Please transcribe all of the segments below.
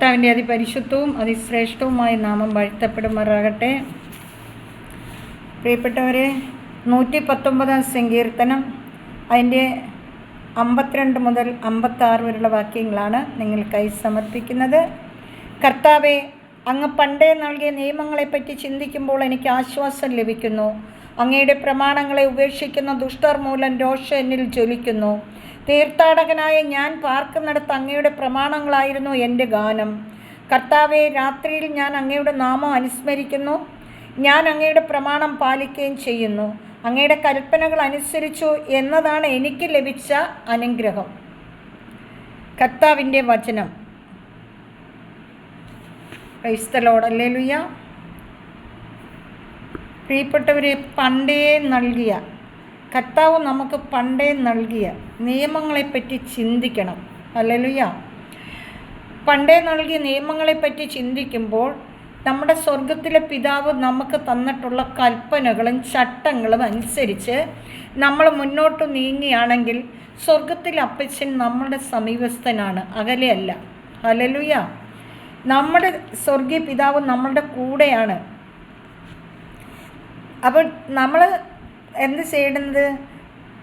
കർത്താവിൻ്റെ അതിപരിശുദ്ധവും അതിശ്രേഷ്ഠവുമായ നാമം വാഴ്ത്തപ്പെടുമാറാകട്ടെ. പ്രിയപ്പെട്ടവരെ, 119 സങ്കീർത്തനം അതിൻ്റെ 52 മുതൽ 56 വരെയുള്ള വാക്യങ്ങളാണ് നിങ്ങൾക്കായി സമർപ്പിക്കുന്നത്. കർത്താവെ, അങ്ങ് പണ്ടേ നൽകിയ നിയമങ്ങളെപ്പറ്റി ചിന്തിക്കുമ്പോൾ എനിക്ക് ആശ്വാസം ലഭിക്കുന്നു. അങ്ങയുടെ പ്രമാണങ്ങളെ ഉപേക്ഷിക്കുന്ന ദുഷ്ടർ മൂലം രോഷം എന്നിൽ ജ്വലിക്കുന്നു. തീർത്ഥാടകനായ ഞാൻ പാർക്കുന്നിടത്ത് അങ്ങയുടെ പ്രമാണങ്ങളായിരുന്നു എൻ്റെ ഗാനം. കർത്താവെ, രാത്രിയിൽ ഞാൻ അങ്ങയുടെ നാമം അനുസ്മരിക്കുന്നു. ഞാൻ അങ്ങയുടെ പ്രമാണം പാലിക്കുകയും ചെയ്യുന്നു. അങ്ങയുടെ കൽപ്പനകൾ അനുസരിച്ചു എന്നതാണ് എനിക്ക് ലഭിച്ച അനുഗ്രഹം. കർത്താവിൻ്റെ വചനം. Praise the Lord. ഹല്ലേലൂയ. പ്രിയപ്പെട്ടവരെ, പണ്ടേ നൽകിയ കർത്താവ് നമുക്ക് പണ്ടേ നൽകിയ നിയമങ്ങളെപ്പറ്റി ചിന്തിക്കണം. ഹല്ലേലൂയ. പണ്ടേ നൽകിയ നിയമങ്ങളെപ്പറ്റി ചിന്തിക്കുമ്പോൾ നമ്മുടെ സ്വർഗത്തിലെ പിതാവ് നമുക്ക് തന്നിട്ടുള്ള കൽപ്പനകളും ചട്ടങ്ങളും അനുസരിച്ച് നമ്മൾ മുന്നോട്ട് നീങ്ങുകയാണെങ്കിൽ സ്വർഗത്തിലെ അപ്പച്ചൻ നമ്മുടെ സമീപസ്ഥനാണ്, അകലെയല്ല. ഹല്ലേലൂയ. നമ്മുടെ സ്വർഗീയ പിതാവ് നമ്മളുടെ കൂടെയാണ്. അപ്പോൾ നമ്മൾ എന്ത് ചെയ്യേണ്ടത്?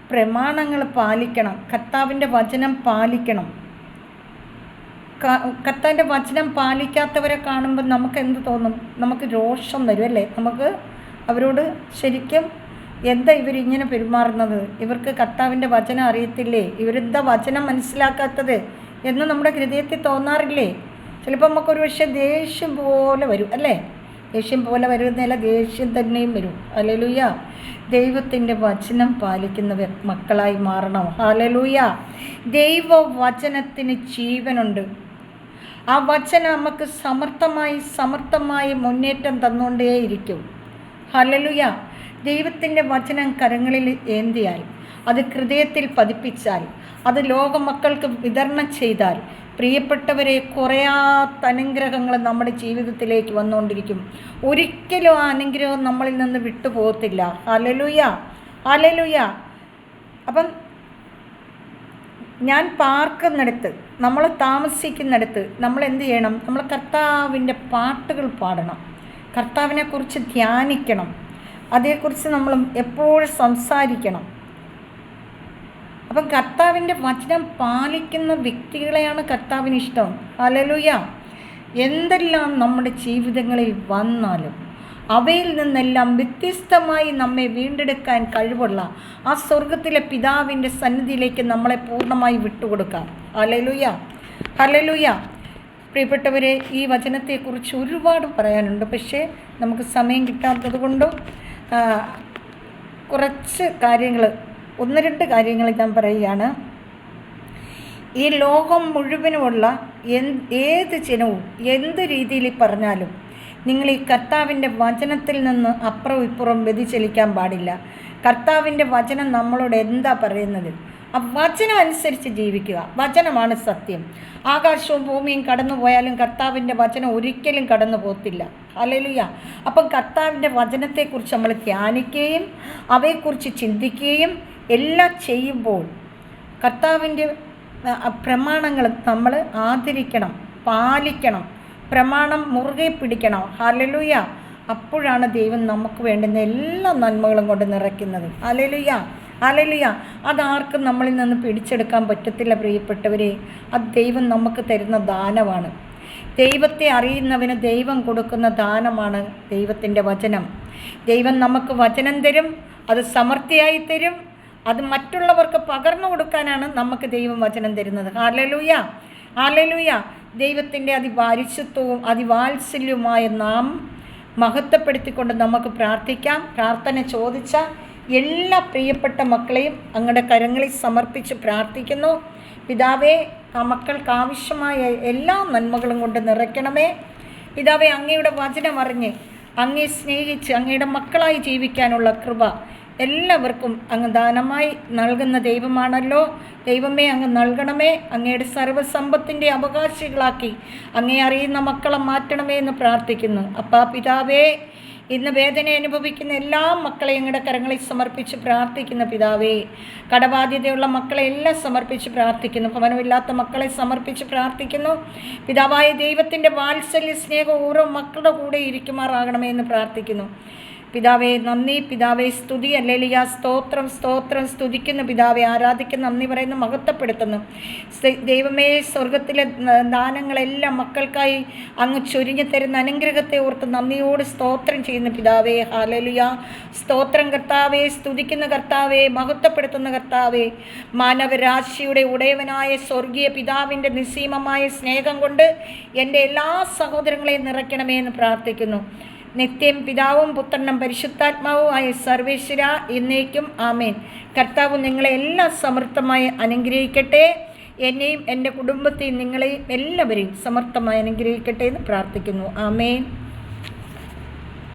പ്രമാണങ്ങൾ പാലിക്കണം. കർത്താവിൻ്റെ വചനം പാലിക്കണം. കർത്താവിൻ്റെ വചനം പാലിക്കാത്തവരെ കാണുമ്പോൾ നമുക്ക് എന്ത് തോന്നും? നമുക്ക് രോഷം വരും, അല്ലേ? നമുക്ക് അവരോട് ശരിക്കും എന്താ ഇവരിങ്ങനെ പെരുമാറുന്നത്? ഇവർക്ക് കർത്താവിൻ്റെ വചനം അറിയത്തില്ലേ? ഇവരെന്താ വചനം മനസ്സിലാക്കാത്തത് എന്ന് നമ്മുടെ ഹൃദയത്തിൽ തോന്നാറില്ലേ? ചിലപ്പോൾ നമുക്കൊരു പക്ഷേ ദേഷ്യം പോലെ വരും, അല്ലേ? ദേഷ്യം പോലെ വരുന്നതല്ല, ദേഷ്യം തന്നെയും വരും. ഹല്ലേലൂയ. ദൈവത്തിൻ്റെ വചനം പാലിക്കുന്നവർ മക്കളായി മാറണം. ഹല്ലേലൂയ. ദൈവവചനത്തിന് ജീവനുണ്ട്. ആ വചനം നമുക്ക് സമർത്ഥമായി മുന്നേറ്റം തന്നുകൊണ്ടേയിരിക്കും. ഹല്ലേലൂയ. ദൈവത്തിൻ്റെ വചനം കരങ്ങളിൽ ഏന്തിയാൽ, അത് ഹൃദയത്തിൽ പതിപ്പിച്ചാൽ, അത് ലോകമക്കൾക്ക് വിതരണം ചെയ്താൽ, പ്രിയപ്പെട്ടവരെ, കുറയാത്ത അനുഗ്രഹങ്ങൾ നമ്മുടെ ജീവിതത്തിലേക്ക് വന്നുകൊണ്ടിരിക്കും. ഒരിക്കലും ആ അനുഗ്രഹം നമ്മളിൽ നിന്ന് വിട്ടുപോകത്തില്ല. ഹല്ലേലൂയ. ഹല്ലേലൂയ. അപ്പം ഞാൻ പാർക്കുന്നിടത്ത്, നമ്മൾ താമസിക്കുന്നിടത്ത് നമ്മൾ എന്ത് ചെയ്യണം? നമ്മൾ കർത്താവിൻ്റെ പാട്ടുകൾ പാടണം. കർത്താവിനെക്കുറിച്ച് ധ്യാനിക്കണം. അതേക്കുറിച്ച് നമ്മൾ എപ്പോഴും സംസാരിക്കണം. അപ്പം കർത്താവിൻ്റെ വചനം പാലിക്കുന്ന വ്യക്തികളെയാണ് കർത്താവിന് ഇഷ്ടം. ഹല്ലേലൂയ. എന്തെല്ലാം നമ്മുടെ ജീവിതങ്ങളിൽ വന്നാലും അവയിൽ നിന്നെല്ലാം വ്യത്യസ്തമായി നമ്മെ വീണ്ടെടുക്കാൻ കഴിവുള്ള ആ സ്വർഗത്തിലെ പിതാവിൻ്റെ സന്നിധിയിലേക്ക് നമ്മളെ പൂർണ്ണമായി വിട്ടുകൊടുക്കാം. ഹല്ലേലൂയ. ഹല്ലേലൂയ. പ്രിയപ്പെട്ടവരെ, ഈ വചനത്തെക്കുറിച്ച് ഒരുപാട് പറയാനുണ്ട്. പക്ഷേ നമുക്ക് സമയം കിട്ടാത്തത് കൊണ്ടും കുറച്ച് കാര്യങ്ങൾ, 1-2 കാര്യങ്ങൾ ഞാൻ പറയുകയാണ്. ഈ ലോകം മുഴുവനുമുള്ള ഏത് ജനവും എന്ത് രീതിയിൽ പറഞ്ഞാലും നിങ്ങൾ ഈ കർത്താവിൻ്റെ വചനത്തിൽ നിന്ന് അപ്പുറം ഇപ്പുറം വ്യതിചലിക്കാൻ പാടില്ല. കർത്താവിൻ്റെ വചനം നമ്മളോട് എന്താ പറയുന്നത്? ആ വചനം അനുസരിച്ച് ജീവിക്കുക. വചനമാണ് സത്യം. ആകാശവും ഭൂമിയും കടന്നു പോയാലും കർത്താവിൻ്റെ വചനം ഒരിക്കലും കടന്നു പോകത്തില്ല. ഹല്ലേലൂയ. അപ്പം കർത്താവിൻ്റെ വചനത്തെക്കുറിച്ച് നമ്മൾ ധ്യാനിക്കുകയും അവയെക്കുറിച്ച് ചിന്തിക്കുകയും എല്ലാം ചെയ്യുമ്പോൾ കർത്താവിൻ്റെ പ്രമാണങ്ങൾ നമ്മൾ ആദരിക്കണം, പാലിക്കണം, പ്രമാണം മുറുകെ പിടിക്കണം. ഹല്ലേലൂയ. അപ്പോഴാണ് ദൈവം നമുക്ക് വേണ്ടുന്ന എല്ലാ നന്മകളും കൊണ്ട് നിറയ്ക്കുന്നത്. ഹല്ലേലൂയ. ഹല്ലേലൂയ. അതാർക്കും നമ്മളിൽ നിന്ന് പിടിച്ചെടുക്കാൻ പറ്റത്തില്ല. പ്രിയപ്പെട്ടവരെ, അത് ദൈവം നമുക്ക് തരുന്ന ദാനമാണ്. ദൈവത്തെ അറിയുന്നവന് ദൈവം കൊടുക്കുന്ന ദാനമാണ് ദൈവത്തിൻ്റെ വചനം. ദൈവം നമുക്ക് വചനം തരും, അത് സമൃദ്ധിയായി തരും. അത് മറ്റുള്ളവർക്ക് പകർന്നു കൊടുക്കാനാണ് നമുക്ക് ദൈവം വചനം തരുന്നത്. ഹല്ലേലൂയ. ഹല്ലേലൂയ. ദൈവത്തിൻ്റെ അതിപരിശുദ്ധവും അതിവാത്സല്യവുമായ നാം മഹത്വപ്പെടുത്തിക്കൊണ്ട് നമുക്ക് പ്രാർത്ഥിക്കാം. പ്രാർത്ഥന ചോദിച്ച എല്ലാ പ്രിയപ്പെട്ട മക്കളെയും അങ്ങയുടെ കരങ്ങളിൽ സമർപ്പിച്ച് പ്രാർത്ഥിക്കുന്നു. പിതാവേ, ആ മക്കൾക്ക് ആവശ്യമായ എല്ലാ നന്മകളും കൊണ്ട് നിറയ്ക്കണമേ. പിതാവേ, അങ്ങയുടെ വചനം അറിഞ്ഞ് അങ്ങയെ സ്നേഹിച്ച് അങ്ങയുടെ മക്കളായി ജീവിക്കാനുള്ള കൃപ എല്ലാവർക്കും അങ്ങ് ദാനമായി നൽകുന്ന ദൈവമാണല്ലോ. ദൈവമേ, അങ്ങ് നൽകണമേ. അങ്ങയുടെ സർവ്വസമ്പത്തിൻ്റെ അവകാശികളാക്കി അങ്ങയെ അറിയുന്ന മക്കളെ മാറ്റണമേ എന്ന് പ്രാർത്ഥിക്കുന്നു. അപ്പാ പിതാവേ, ഇന്ന് വേദന അനുഭവിക്കുന്ന എല്ലാ മക്കളെയും ഞങ്ങളുടെ കരങ്ങളിൽ സമർപ്പിച്ച് പ്രാർത്ഥിക്കുന്ന പിതാവേ, കടബാധ്യതയുള്ള മക്കളെ എല്ലാം സമർപ്പിച്ച് പ്രാർത്ഥിക്കുന്നു. ഭവനമില്ലാത്ത മക്കളെ സമർപ്പിച്ച് പ്രാർത്ഥിക്കുന്നു. പിതാവായ ദൈവത്തിൻ്റെ വാത്സല്യ സ്നേഹം ഓരോ മക്കളുടെ കൂടെ ഇരിക്കുമാറാകണമേ എന്ന് പ്രാർത്ഥിക്കുന്നു. പിതാവേ നന്ദി, പിതാവേ സ്തുതി, ഹല്ലേലൂയ, സ്തോത്രം സ്തോത്രം. സ്തുതിക്കുന്നു പിതാവേ, ആരാധിക്കുന്നു, നന്ദി പറയുന്നു, മഹത്വപ്പെടുത്തുന്നു. ദൈവമേ, സ്വർഗത്തിലെ ദാനങ്ങളെല്ലാം മക്കൾക്കായി അങ്ങ് ചൊരിഞ്ഞു തരുന്ന അനുഗ്രഹത്തെ ഓർത്ത് നന്ദിയോട് സ്തോത്രം ചെയ്യുന്നു പിതാവേ. ഹല്ലേലൂയ, സ്തോത്രം കർത്താവേ, സ്തുതിക്കുന്ന കർത്താവേ, മഹത്വപ്പെടുത്തുന്ന കർത്താവേ. മാനവരാശിയുടെ ഉടയവനായ സ്വർഗീയ പിതാവിൻ്റെ നിസ്സീമമായ സ്നേഹം കൊണ്ട് എൻ്റെ എല്ലാ സഹോദരങ്ങളെയും നിറയ്ക്കണമേ എന്ന് പ്രാർത്ഥിക്കുന്നു. നിത്യം പിതാവും പുത്രനും പരിശുദ്ധാത്മാവും ആയ സർവേശ്വര എന്നേക്കും ആമേൻ. കർത്താവ് നിങ്ങളെ എല്ലാം സമൃദ്ധമായി അനുഗ്രഹിക്കട്ടെ. എന്നെയും എൻ്റെ കുടുംബത്തെയും നിങ്ങളെയും എല്ലാവരെയും സമൃദ്ധമായി അനുഗ്രഹിക്കട്ടെ എന്ന് പ്രാർത്ഥിക്കുന്നു. ആമേൻ.